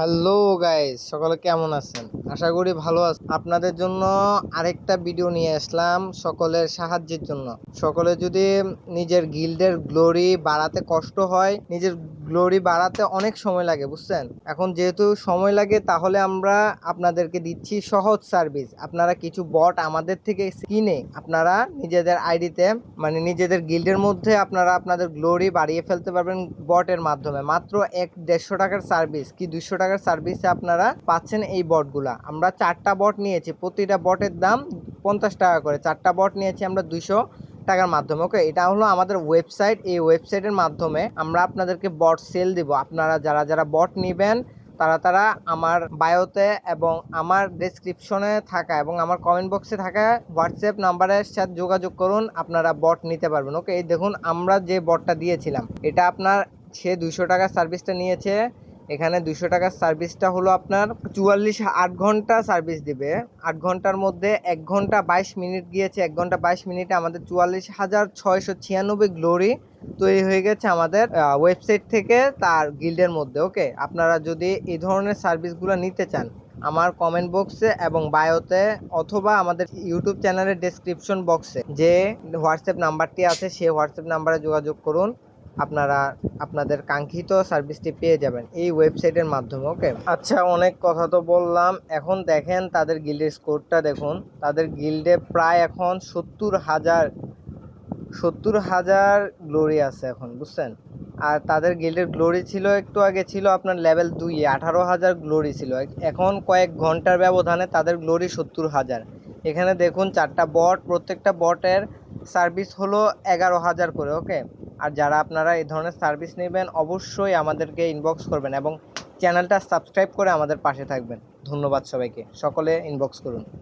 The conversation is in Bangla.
হ্যালো গাইস, সকলে কেমন আছেন? আশা করি ভালো আছেন। আপনাদের জন্য আরেকটা ভিডিও নিয়ে আসলাম সকলের সাহায্যের জন্য। সকলে যদি নিজের গিল্ডের গ্লোরি বাড়াতে কষ্ট হয়, নিজের গ্লোরি বাড়াতে অনেক সময় লাগে, বুঝছেন? এখন যেহেতু সময় লাগে, তাহলে আমরা আপনাদেরকে দিচ্ছি সহজ সার্ভিস। আপনারা কিছু বট আমাদের থেকে কিনে আপনারা নিজেদের আইডিতে, মানে নিজেদের গিল্ডের মধ্যে আপনারা আপনাদের গ্লোরি বাড়িয়ে ফেলতে পারবেন বটের মাধ্যমে। মাত্র 150 টাকার সার্ভিস কি 200 টাকার সার্ভিসে আপনারা পাচ্ছেন এই বটগুলা। আমরা 4টা বট নিয়েছি, প্রতিটা বটের দাম 50 টাকা করে। 4টা বট নিয়েছি আমরা 200 টাকার মাধ্যমে। ওকে, এটা হলো আমাদের ওয়েবসাইট। এই ওয়েবসাইটের মাধ্যমে আমরা আপনাদেরকে বট সেল দিব। আপনারা যারা যারা বট নেবেন তারা আমার বায়োতে এবং আমার ডেসক্রিপশনে থাকা এবং আমার কমেন্ট বক্সে থাকা হোয়াটসঅ্যাপ নাম্বারের সাথে যোগাযোগ করুন, আপনারা বট নিতে পারবেন। ওকে, এই দেখুন আমরা যে বটটা দিয়েছিলাম, এটা আপনার সে 200 টাকার সার্ভিসটা নিয়েছে। এখানে 200 টাকার সার্ভিসটা হলো আপনার 8 ঘন্টা সার্ভিস দিবে। 8 ঘন্টার মধ্যে 1 ঘন্টা 22 মিনিট গিয়েছে। 1 ঘন্টা 22 মিনিটে আমাদের 44,696 গ্লোরি তৈরি হয়ে গেছে আমাদের ওয়েবসাইট থেকে তার গিল্ডের মধ্যে। ওকে, আপনারা যদি এই ধরনের সার্ভিসগুলো নিতে চান, আমার কমেন্ট বক্সে এবং বায়োতে অথবা আমাদের ইউটিউব চ্যানেলের ডেসক্রিপশন বক্সে যে হোয়াটসঅ্যাপ নাম্বারটি আছে সেই হোয়াটসঅ্যাপ নাম্বারে যোগাযোগ করুন। আপনারা আপনাদের কাঙ্ক্ষিত সার্ভিসটি পেয়ে যাবেন এই ওয়েবসাইটের মাধ্যমে। ওকে, আচ্ছা, অনেক কথা তো বললাম। এখন দেখেন তাদের গিল্ডের স্কোরটা দেখুন। তাদের গিল্ডে প্রায় এখন 70,000 গ্লোরি আছে এখন, বুঝছেন? আর তাদের গিল্ডের গ্লোরি ছিল একটু আগে ছিল আপনার লেভেল 2-এ 18,000 গ্লোরি ছিল। এখন কয়েক ঘন্টার ব্যবধানে তাদের গ্লোরি 70,000। এখানে দেখুন 4টা বট, প্রত্যেকটা বটের সার্ভিস হলো 11,000 করে। ওকে, আর যারা আপনারা এই ধরনের সার্ভিস নেবেন অবশ্যই আমাদেরকে ইনবক্স করবেন এবং চ্যানেলটা সাবস্ক্রাইব করে আমাদের পাশে থাকবেন। ধন্যবাদ সবাইকে, সকলে ইনবক্স করুন।